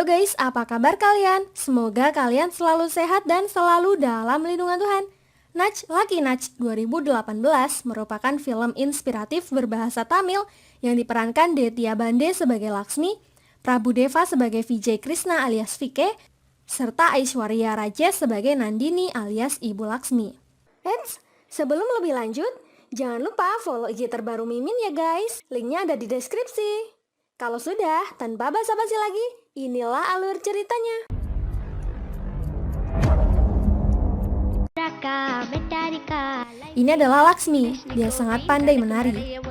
Halo guys, apa kabar kalian? Semoga kalian selalu sehat dan selalu dalam lindungan Tuhan. Nach Lucky Nach 2018 merupakan film inspiratif berbahasa Tamil yang diperankan Detya Bande sebagai Laksmi, Prabu Deva sebagai Vijay Krishna alias Vike, serta Aishwarya Rajesh sebagai Nandini alias Ibu Laksmi. Eits, sebelum lebih lanjut, jangan lupa follow IG terbaru Mimin ya guys, linknya ada di deskripsi. Kalau sudah, tanpa basa-basi lagi, inilah alur ceritanya. Ini adalah Laksmi, dia sangat pandai menari.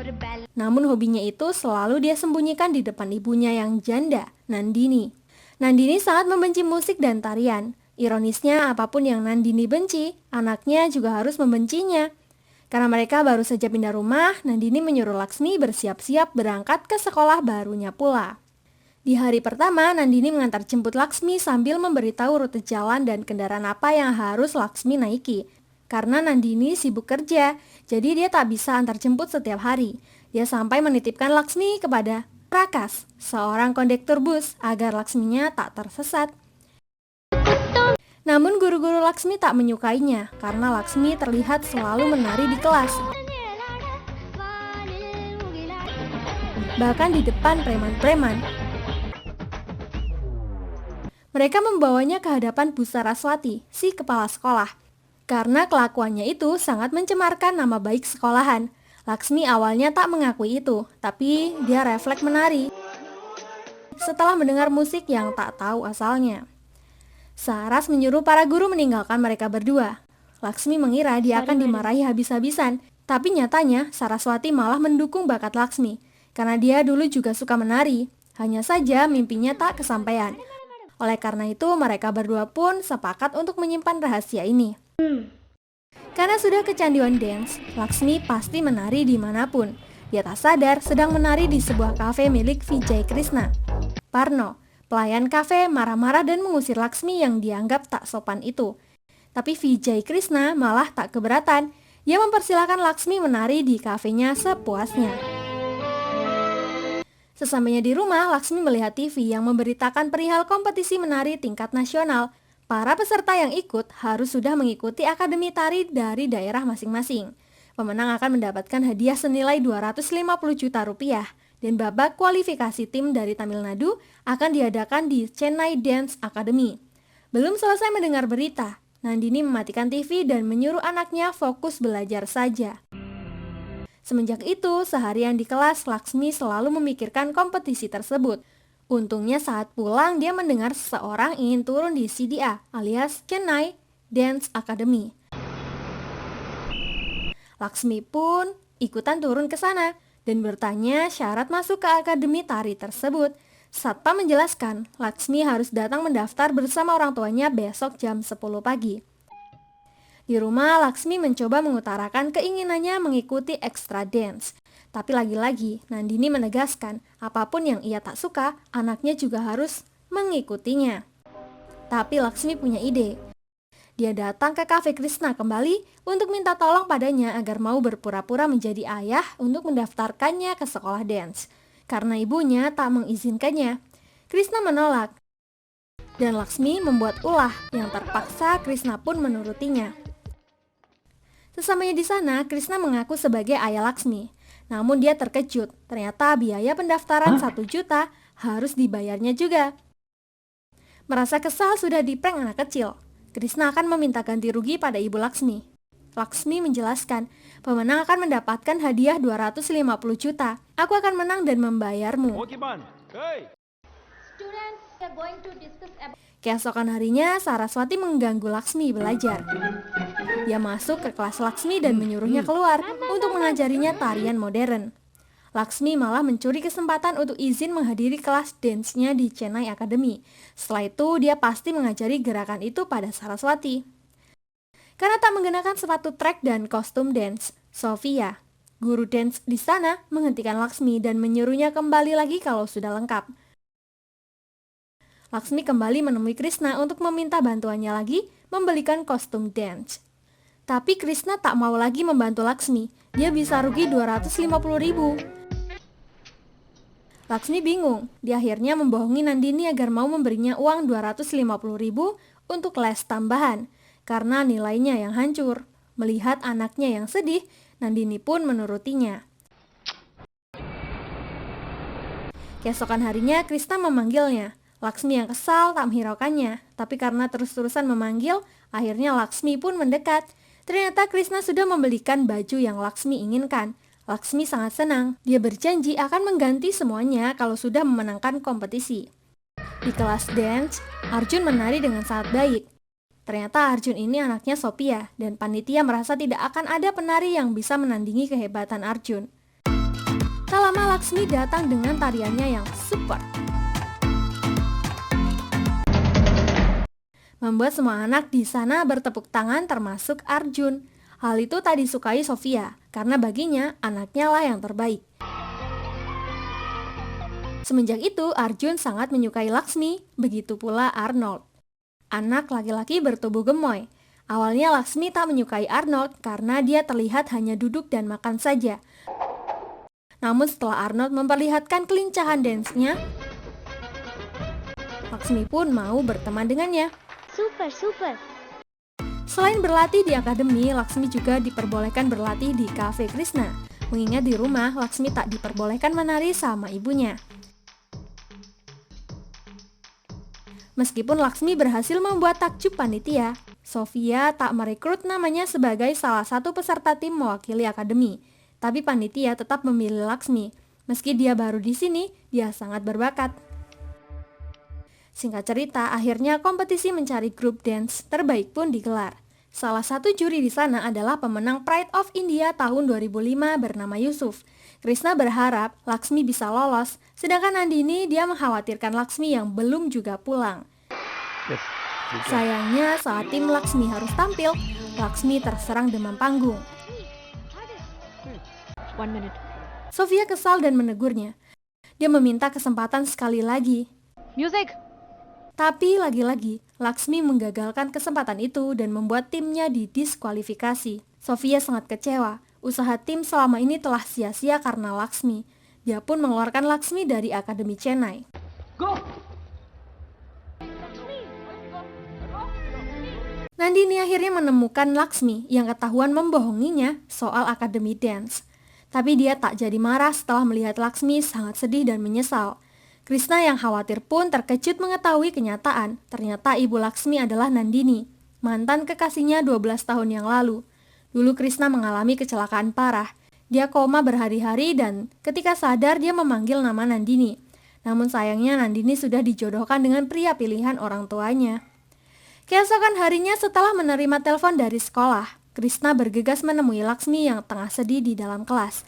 Namun hobinya itu selalu dia sembunyikan di depan ibunya yang janda, Nandini. Nandini sangat membenci musik dan tarian. Ironisnya, apapun yang Nandini benci, anaknya juga harus membencinya. Karena mereka baru saja pindah rumah, Nandini menyuruh Laksmi bersiap-siap berangkat ke sekolah barunya pula. Di hari pertama, Nandini mengantar jemput Laksmi sambil memberitahu rute jalan dan kendaraan apa yang harus Laksmi naiki. Karena Nandini sibuk kerja, jadi dia tak bisa antar jemput setiap hari. Dia sampai menitipkan Laksmi kepada Prakas, seorang kondektur bus, agar Laksminya tak tersesat. Namun guru-guru Laksmi tak menyukainya karena Laksmi terlihat selalu menari di kelas. Bahkan di depan preman-preman. Mereka membawanya ke hadapan Bu Saraswati, si kepala sekolah. Karena kelakuannya itu sangat mencemarkan nama baik sekolahan. Laksmi awalnya tak mengakui itu, tapi dia refleks menari setelah mendengar musik yang tak tahu asalnya. Saras menyuruh para guru meninggalkan mereka berdua. Laksmi mengira dia akan dimarahi habis-habisan, tapi nyatanya Saraswati malah mendukung bakat Laksmi, karena dia dulu juga suka menari. Hanya saja mimpinya tak kesampaian. Oleh karena itu mereka berdua pun sepakat untuk menyimpan rahasia ini. Karena sudah kecanduan dance, Laksmi pasti menari dimanapun. Dia tak sadar sedang menari di sebuah kafe milik Vijay Krishna. Parno, pelayan kafe, marah-marah dan mengusir Laksmi yang dianggap tak sopan itu. Tapi Vijay Krishna malah tak keberatan. Dia mempersilahkan Laksmi menari di kafenya sepuasnya. Sesampainya di rumah, Laksmi melihat TV yang memberitakan perihal kompetisi menari tingkat nasional. Para peserta yang ikut harus sudah mengikuti akademi tari dari daerah masing-masing. Pemenang akan mendapatkan hadiah senilai 250 juta rupiah. Dan babak kualifikasi tim dari Tamil Nadu akan diadakan di Chennai Dance Academy. Belum selesai mendengar berita, Nandini mematikan TV dan menyuruh anaknya fokus belajar saja. Semenjak itu, seharian di kelas, Laksmi selalu memikirkan kompetisi tersebut. Untungnya saat pulang dia mendengar seseorang ingin turun di CDA alias Chennai Dance Academy. Laksmi pun ikutan turun ke sana dan bertanya syarat masuk ke akademi tari tersebut. Satpam menjelaskan, Laksmi harus datang mendaftar bersama orang tuanya besok jam 10 pagi. Di rumah, Laksmi mencoba mengutarakan keinginannya mengikuti extra dance. Tapi lagi-lagi, Nandini menegaskan, apapun yang ia tak suka, anaknya juga harus mengikutinya. Tapi Laksmi punya ide. Dia datang ke kafe Krishna kembali untuk minta tolong padanya agar mau berpura-pura menjadi ayah untuk mendaftarkannya ke sekolah dance. Karena ibunya tak mengizinkannya, Krishna menolak. Dan Laksmi membuat ulah yang terpaksa Krishna pun menurutinya. Sesamanya di sana, Krishna mengaku sebagai ayah Laksmi. Namun dia terkejut, ternyata biaya pendaftaran 1 juta harus dibayarnya juga. Merasa kesal sudah diprank anak kecil, Krishna akan meminta ganti rugi pada ibu Laksmi. Laksmi menjelaskan, pemenang akan mendapatkan hadiah 250 juta. Aku akan menang dan membayarmu. Keesokan harinya, Saraswati mengganggu Laksmi belajar. Dia masuk ke kelas Laksmi dan menyuruhnya keluar untuk mengajarinya tarian modern. Laksmi malah mencuri kesempatan untuk izin menghadiri kelas dance-nya di Chennai Academy. Setelah itu, dia pasti mengajari gerakan itu pada Saraswati. Karena tak menggunakan sepatu trek dan kostum dance, Sofia, guru dance di sana, menghentikan Laksmi dan menyuruhnya kembali lagi kalau sudah lengkap. Laksmi kembali menemui Krishna untuk meminta bantuannya lagi membelikan kostum dance. Tapi Krishna tak mau lagi membantu Laksmi. Dia bisa rugi 250 ribu. Laksmi bingung, dia akhirnya membohongi Nandini agar mau memberinya uang 250.000 untuk les tambahan, karena nilainya yang hancur. Melihat anaknya yang sedih, Nandini pun menurutinya. Keesokan harinya, Krishna memanggilnya. Laksmi yang kesal tak menghiraukannya, tapi karena terus-terusan memanggil, akhirnya Laksmi pun mendekat. Ternyata Krishna sudah membelikan baju yang Laksmi inginkan. Laksmi sangat senang, dia berjanji akan mengganti semuanya kalau sudah memenangkan kompetisi. Di kelas dance, Arjun menari dengan sangat baik. Ternyata Arjun ini anaknya Sophia, dan panitia merasa tidak akan ada penari yang bisa menandingi kehebatan Arjun. Tak lama Laksmi datang dengan tariannya yang super. Membuat semua anak di sana bertepuk tangan termasuk Arjun. Hal itu tak disukai Sophia, karena baginya anaknya lah yang terbaik. Semenjak itu, Arjun sangat menyukai Laksmi, begitu pula Arnold. Anak laki-laki bertubuh gemoy. Awalnya Laksmi tak menyukai Arnold karena dia terlihat hanya duduk dan makan saja. Namun setelah Arnold memperlihatkan kelincahan dance-nya, Laksmi pun mau berteman dengannya. Super. Selain berlatih di akademi, Laksmi juga diperbolehkan berlatih di kafe Krishna. Mengingat di rumah, Laksmi tak diperbolehkan menari sama ibunya. Meskipun Laksmi berhasil membuat takjub panitia, Sophia tak merekrut namanya sebagai salah satu peserta tim mewakili akademi. Tapi panitia tetap memilih Laksmi. Meski dia baru di sini, dia sangat berbakat. Singkat cerita, akhirnya kompetisi mencari grup dance terbaik pun digelar. Salah satu juri di sana adalah pemenang Pride of India tahun 2005 bernama Yusuf. Krishna berharap Laksmi bisa lolos, sedangkan Nandini dia mengkhawatirkan Laksmi yang belum juga pulang. Sayangnya saat tim Laksmi harus tampil, Laksmi terserang demam panggung. 1 minute. Sophia kesal dan menegurnya. Dia meminta kesempatan sekali lagi. Music. Tapi lagi-lagi, Laksmi menggagalkan kesempatan itu dan membuat timnya didiskualifikasi. Sophia sangat kecewa. Usaha tim selama ini telah sia-sia karena Laksmi. Dia pun mengeluarkan Laksmi dari Akademi Chennai. Go. Nandini akhirnya menemukan Laksmi yang ketahuan membohonginya soal Akademi Dance. Tapi dia tak jadi marah setelah melihat Laksmi sangat sedih dan menyesal. Krishna yang khawatir pun terkejut mengetahui kenyataan. Ternyata ibu Laksmi adalah Nandini, mantan kekasihnya 12 tahun yang lalu. Dulu Krishna mengalami kecelakaan parah. Dia koma berhari-hari dan ketika sadar dia memanggil nama Nandini. Namun sayangnya Nandini sudah dijodohkan dengan pria pilihan orang tuanya. Keesokan harinya setelah menerima telepon dari sekolah, Krishna bergegas menemui Laksmi yang tengah sedih di dalam kelas.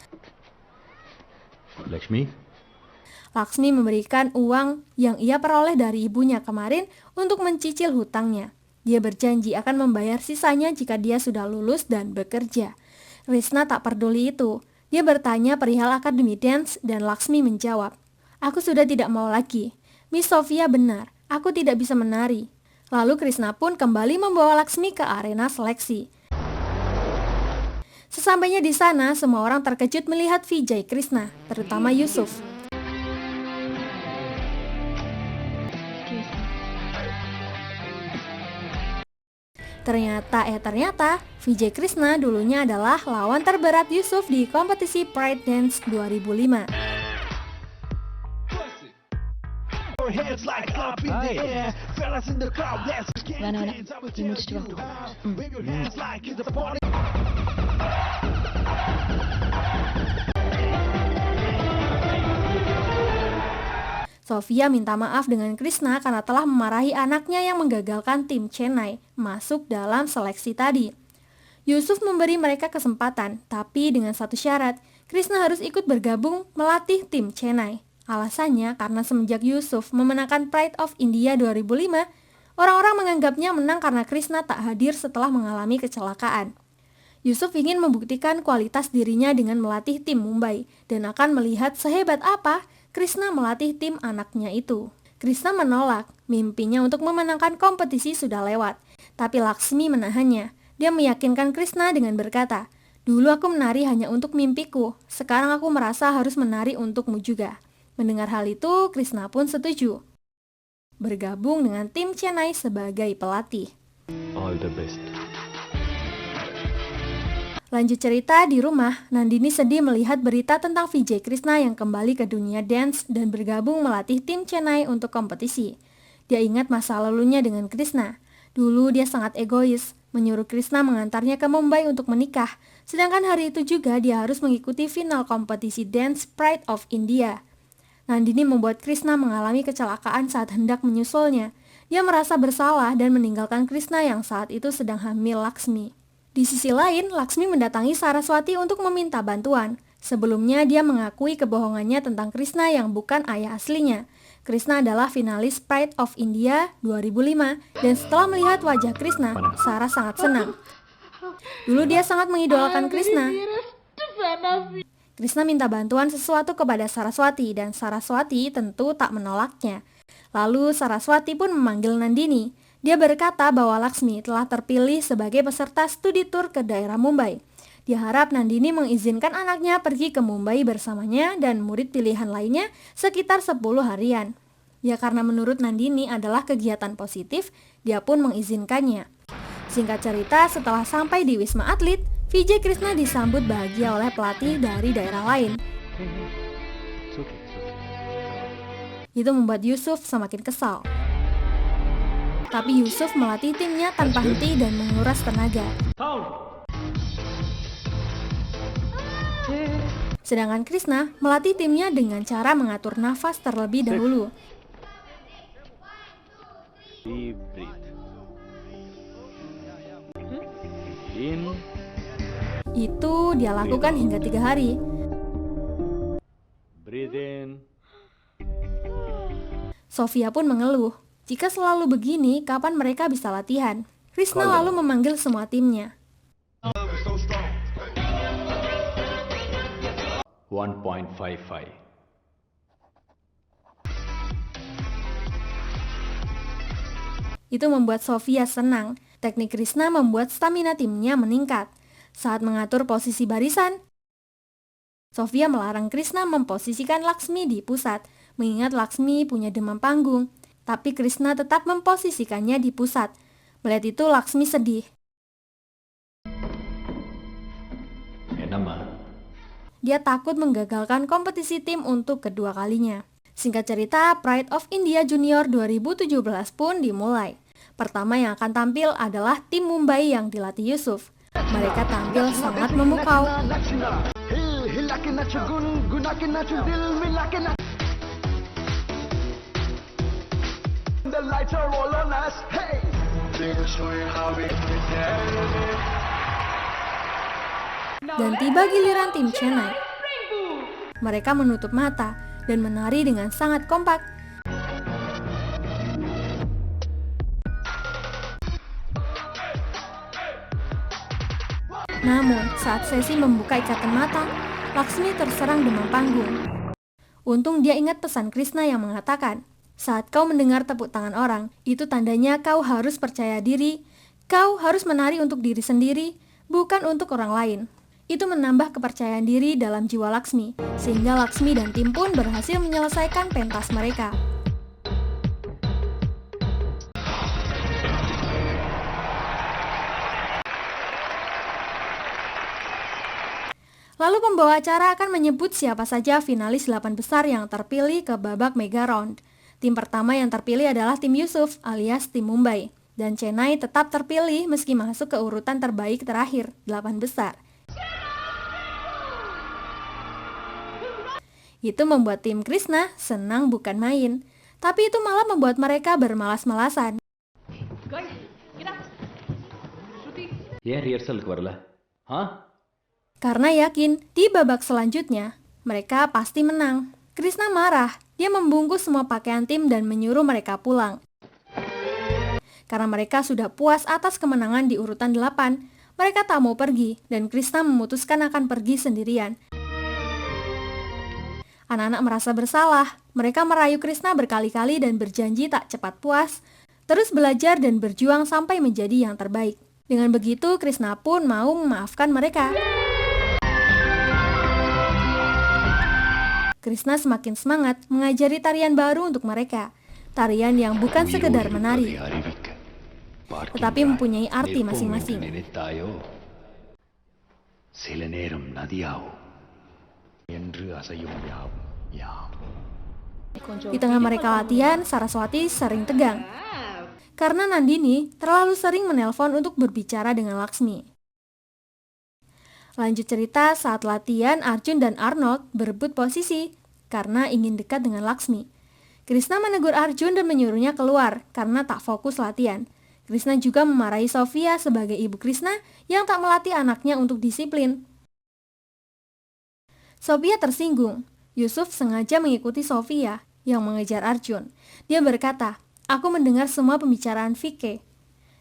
Laksmi memberikan uang yang ia peroleh dari ibunya kemarin untuk mencicil hutangnya. Dia berjanji akan membayar sisanya jika dia sudah lulus dan bekerja. Krishna tak peduli itu. Dia bertanya perihal Akademi Dance dan Laksmi menjawab, "Aku sudah tidak mau lagi. Miss Sophia benar, aku tidak bisa menari." Lalu Krishna pun kembali membawa Laksmi ke arena seleksi. Sesampainya di sana, semua orang terkejut melihat Vijay Krishna, terutama Yusuf. Ternyata Vijay Krishna dulunya adalah lawan terberat Yusuf di kompetisi Pride Dance 2005. Sophia minta maaf dengan Krishna karena telah memarahi anaknya yang menggagalkan tim Chennai masuk dalam seleksi tadi. Yusuf memberi mereka kesempatan, tapi dengan satu syarat, Krishna harus ikut bergabung melatih tim Chennai. Alasannya karena semenjak Yusuf memenangkan Pride of India 2005, orang-orang menganggapnya menang karena Krishna tak hadir setelah mengalami kecelakaan. Yusuf ingin membuktikan kualitas dirinya dengan melatih tim Mumbai dan akan melihat sehebat apa Krishna melatih tim anaknya itu. Krishna menolak, mimpinya untuk memenangkan kompetisi sudah lewat. Tapi Laksmi menahannya. Dia meyakinkan Krishna dengan berkata, "Dulu aku menari hanya untuk mimpiku, sekarang aku merasa harus menari untukmu juga." Mendengar hal itu, Krishna pun setuju. Bergabung dengan tim Chennai sebagai pelatih. All the best. Lanjut cerita di rumah, Nandini sedih melihat berita tentang Vijay Krishna yang kembali ke dunia dance dan bergabung melatih tim Chennai untuk kompetisi. Dia ingat masa lalunya dengan Krishna. Dulu dia sangat egois, menyuruh Krishna mengantarnya ke Mumbai untuk menikah, sedangkan hari itu juga dia harus mengikuti final kompetisi dance Pride of India. Nandini membuat Krishna mengalami kecelakaan saat hendak menyusulnya. Dia merasa bersalah dan meninggalkan Krishna yang saat itu sedang hamil Laksmi. Di sisi lain, Laksmi mendatangi Saraswati untuk meminta bantuan. Sebelumnya dia mengakui kebohongannya tentang Krishna yang bukan ayah aslinya. Krishna adalah finalis Pride of India 2005 dan setelah melihat wajah Krishna, Sarah sangat senang. Dulu dia sangat mengidolakan Krishna. Krishna minta bantuan sesuatu kepada Saraswati dan Saraswati tentu tak menolaknya. Lalu Saraswati pun memanggil Nandini. Dia berkata bahwa Laksmi telah terpilih sebagai peserta studi tur ke daerah Mumbai. Dia harap Nandini mengizinkan anaknya pergi ke Mumbai bersamanya dan murid pilihan lainnya sekitar 10 harian. Ya karena menurut Nandini adalah kegiatan positif, dia pun mengizinkannya. Singkat cerita, setelah sampai di Wisma Atlet, Vijay Krishna disambut bahagia oleh pelatih dari daerah lain. It's okay. Itu membuat Yusuf semakin kesal. Tapi Yusuf melatih timnya tanpa henti dan menguras tenaga. Sedangkan Krishna melatih timnya dengan cara mengatur nafas terlebih dahulu. Deep breathe. In. Itu dia lakukan hingga 3 hari. Breathe in. Sofia pun mengeluh. Jika selalu begini, kapan mereka bisa latihan? Krishna lalu memanggil semua timnya. 1.55. Itu membuat Sofia senang. Teknik Krishna membuat stamina timnya meningkat. Saat mengatur posisi barisan, Sofia melarang Krishna memposisikan Laksmi di pusat, mengingat Laksmi punya demam panggung. Tapi Krishna tetap memposisikannya di pusat. Melihat itu Laksmi sedih. Enama. Dia takut menggagalkan kompetisi tim untuk kedua kalinya. Singkat cerita, Pride of India Junior 2017 pun dimulai. Pertama yang akan tampil adalah tim Mumbai yang dilatih Yusuf. Mereka tampil sangat memukau. Dan tiba giliran tim Chennai. Mereka menutup mata dan menari dengan sangat kompak. Namun, saat sesi membuka ikatan mata, Laksmi terserang demam panggung. Untung dia ingat pesan Krishna yang mengatakan, saat kau mendengar tepuk tangan orang, itu tandanya kau harus percaya diri, kau harus menari untuk diri sendiri, bukan untuk orang lain. Itu menambah kepercayaan diri dalam jiwa Laksmi, sehingga Laksmi dan tim pun berhasil menyelesaikan pentas mereka. Lalu pembawa acara akan menyebut siapa saja finalis 8 besar yang terpilih ke babak mega round. Tim pertama yang terpilih adalah tim Yusuf alias tim Mumbai. Dan Chennai tetap terpilih meski masuk ke urutan terbaik terakhir, 8 besar. Itu membuat tim Krishna senang bukan main. Tapi itu malah membuat mereka bermalas-malasan. Yeah, rehearsal warla. Huh? Karena yakin di babak selanjutnya mereka pasti menang. Krishna marah, dia membungkus semua pakaian tim dan menyuruh mereka pulang. Karena mereka sudah puas atas kemenangan di urutan 8, mereka tak mau pergi dan Krishna memutuskan akan pergi sendirian. Anak-anak merasa bersalah, mereka merayu Krishna berkali-kali dan berjanji tak cepat puas, terus belajar dan berjuang sampai menjadi yang terbaik. Dengan begitu Krishna pun mau memaafkan mereka. Krishna semakin semangat mengajari tarian baru untuk mereka. Tarian yang bukan sekedar menari, tetapi mempunyai arti masing-masing. Di tengah mereka latihan, Saraswati sering tegang karena Nandini terlalu sering menelpon untuk berbicara dengan Laksmi. Lanjut cerita, saat latihan, Arjun dan Arnold berebut posisi karena ingin dekat dengan Laksmi. Krishna menegur Arjun dan menyuruhnya keluar karena tak fokus latihan. Krishna juga memarahi Sofia sebagai ibu Krishna yang tak melatih anaknya untuk disiplin. Sofia tersinggung. Yusuf sengaja mengikuti Sofia yang mengejar Arjun. Dia berkata, "Aku mendengar semua pembicaraan Vike.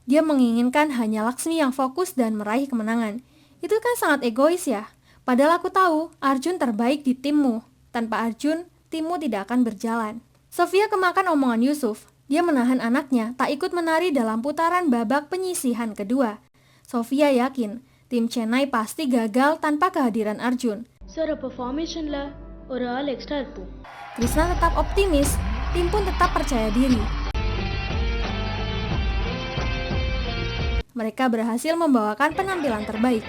Dia menginginkan hanya Laksmi yang fokus dan meraih kemenangan. Itu kan sangat egois ya. Padahal aku tahu Arjun terbaik di timmu. Tanpa Arjun, timmu tidak akan berjalan." Sofia kemakan omongan Yusuf. Dia menahan anaknya tak ikut menari dalam putaran babak penyisihan kedua. Sofia yakin tim Chennai pasti gagal tanpa kehadiran Arjun. Sir, performation la ஒரு ஆள் எக்ஸ்ட்ரா இருப்போம். Krishna tetap optimis, tim pun tetap percaya diri. Mereka berhasil membawakan penampilan terbaik.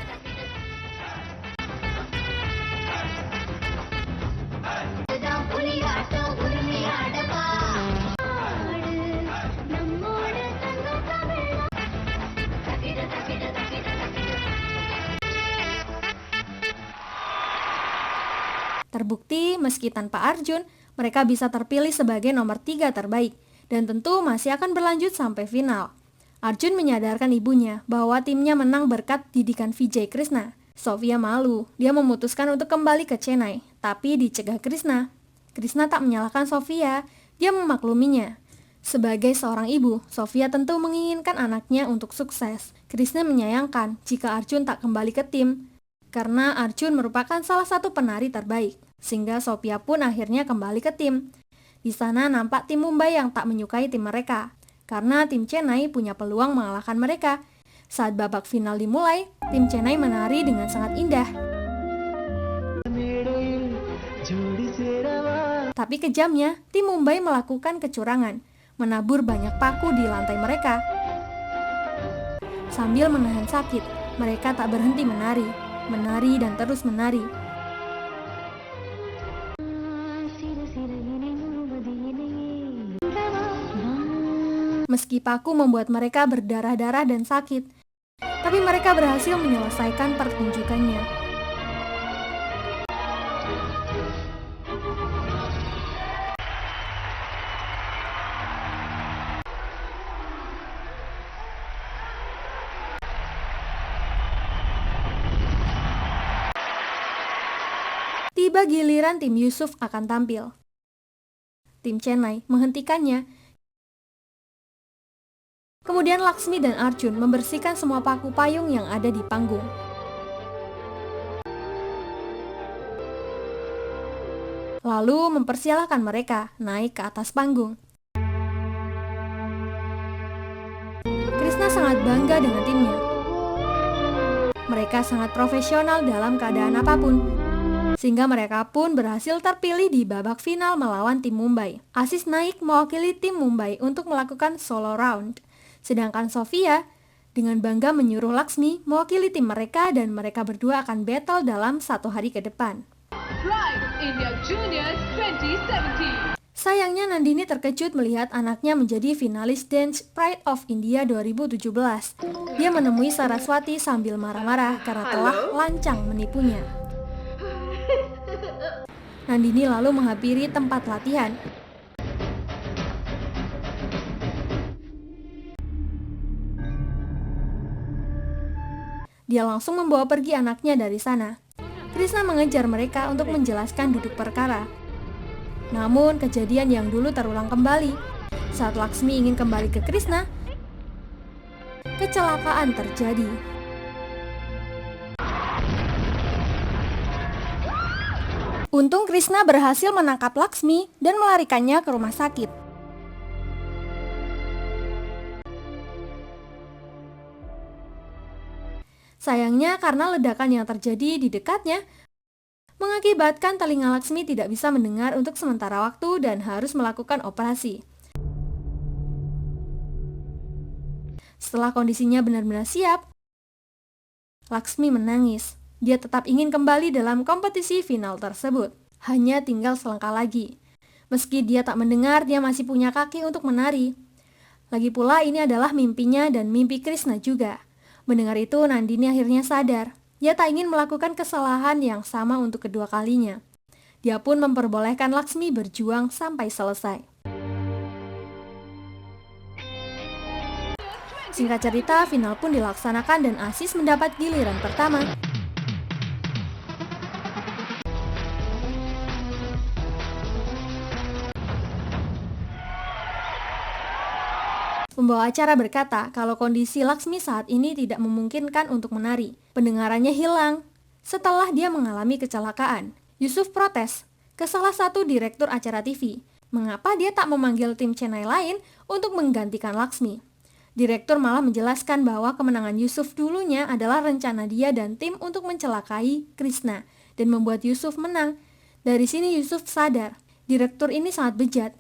Terbukti, meski tanpa Arjun, mereka bisa terpilih sebagai nomor 3 terbaik, dan tentu masih akan berlanjut sampai final. Arjun menyadarkan ibunya bahwa timnya menang berkat didikan Vijay Krishna. Sofia malu, dia memutuskan untuk kembali ke Chennai, tapi dicegah Krishna. Krishna tak menyalahkan Sofia, dia memakluminya. Sebagai seorang ibu, Sofia tentu menginginkan anaknya untuk sukses. Krishna menyayangkan jika Arjun tak kembali ke tim, karena Arjun merupakan salah satu penari terbaik, sehingga Sofia pun akhirnya kembali ke tim. Di sana nampak tim Mumbai yang tak menyukai tim mereka, karena tim Chennai punya peluang mengalahkan mereka. Saat babak final dimulai, tim Chennai menari dengan sangat indah. Tapi kejamnya, tim Mumbai melakukan kecurangan, menabur banyak paku di lantai mereka. Sambil menahan sakit, mereka tak berhenti menari dan terus menari. Meski paku membuat mereka berdarah-darah dan sakit, tapi mereka berhasil menyelesaikan pertunjukannya. Tiba giliran tim Yusuf akan tampil. Tim Chennai menghentikannya. Kemudian Laksmi dan Arjun membersihkan semua paku payung yang ada di panggung. Lalu mempersilahkan mereka naik ke atas panggung. Krishna sangat bangga dengan timnya. Mereka sangat profesional dalam keadaan apapun, sehingga mereka pun berhasil terpilih di babak final melawan tim Mumbai. Asis naik mewakili tim Mumbai untuk melakukan solo round, sedangkan Sofia dengan bangga menyuruh Laksmi mewakili tim mereka dan mereka berdua akan battle dalam 1 hari ke depan. Pride of India Juniors 2017. Sayangnya Nandini terkejut melihat anaknya menjadi finalis Dance Pride of India 2017. Dia menemui Saraswati sambil marah-marah karena telah lancang menipunya. Nandini lalu menghampiri tempat latihan. Dia langsung membawa pergi anaknya dari sana. Krishna mengejar mereka untuk menjelaskan duduk perkara. Namun kejadian yang dulu terulang kembali. Saat Laksmi ingin kembali ke Krishna, kecelakaan terjadi. Untung Krishna berhasil menangkap Laksmi dan melarikannya ke rumah sakit. Sayangnya karena ledakan yang terjadi di dekatnya, mengakibatkan telinga Laksmi tidak bisa mendengar untuk sementara waktu dan harus melakukan operasi. Setelah kondisinya benar-benar siap, Laksmi menangis. Dia tetap ingin kembali dalam kompetisi final tersebut. Hanya tinggal selangkah lagi. Meski dia tak mendengar, dia masih punya kaki untuk menari. Lagi pula ini adalah mimpinya dan mimpi Krishna juga. Mendengar itu, Nandini akhirnya sadar. Dia tak ingin melakukan kesalahan yang sama untuk kedua kalinya. Dia pun memperbolehkan Laksmi berjuang sampai selesai. Singkat cerita, final pun dilaksanakan dan Aziz mendapat giliran pertama. Pembawa acara berkata kalau kondisi Laksmi saat ini tidak memungkinkan untuk menari. Pendengarannya hilang setelah dia mengalami kecelakaan. Yusuf protes ke salah satu direktur acara TV. Mengapa dia tak memanggil tim Chennai lain untuk menggantikan Laksmi? Direktur malah menjelaskan bahwa kemenangan Yusuf dulunya adalah rencana dia dan tim untuk mencelakai Krishna dan membuat Yusuf menang. Dari sini Yusuf sadar, direktur ini sangat bejat.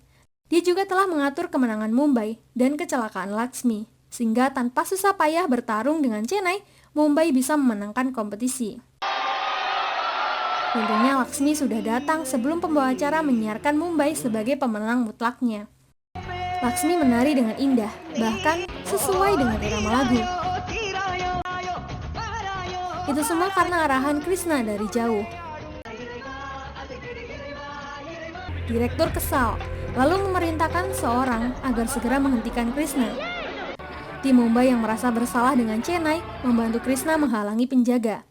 Dia juga telah mengatur kemenangan Mumbai dan kecelakaan Laksmi, sehingga tanpa susah payah bertarung dengan Chennai, Mumbai bisa memenangkan kompetisi. Tentunya Laksmi sudah datang sebelum pembawa acara menyiarkan Mumbai sebagai pemenang mutlaknya. Laksmi menari dengan indah, bahkan sesuai dengan irama lagu. Itu semua karena arahan Krishna dari jauh. Direktur kesal, lalu memerintahkan seorang agar segera menghentikan Krishna. Tim Mumbai yang merasa bersalah dengan Chennai membantu Krishna menghalangi penjaga.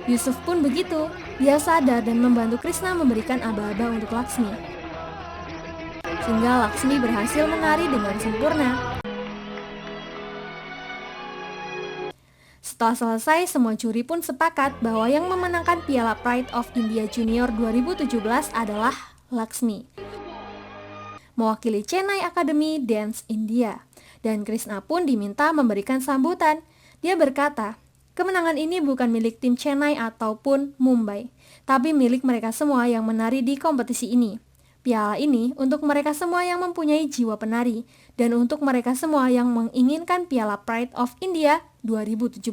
Yusuf pun begitu, dia sadar dan membantu Krishna memberikan aba-aba untuk Laksmi. Sehingga Laksmi berhasil menari dengan sempurna. Setelah selesai, semua juri pun sepakat bahwa yang memenangkan Piala Pride of India Junior 2017 adalah Laksmi, mewakili Chennai Academy Dance India. Dan Krishna pun diminta memberikan sambutan. Dia berkata, kemenangan ini bukan milik tim Chennai ataupun Mumbai, tapi milik mereka semua yang menari di kompetisi ini. Piala ini untuk mereka semua yang mempunyai jiwa penari, dan untuk mereka semua yang menginginkan Piala Pride of India 2017.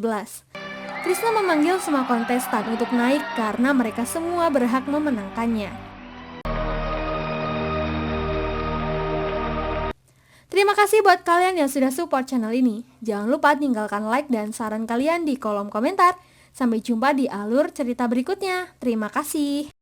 Krishna memanggil semua kontestan untuk naik karena mereka semua berhak memenangkannya. Terima kasih buat kalian yang sudah support channel ini. Jangan lupa tinggalkan like dan saran kalian di kolom komentar. Sampai jumpa di alur cerita berikutnya. Terima kasih.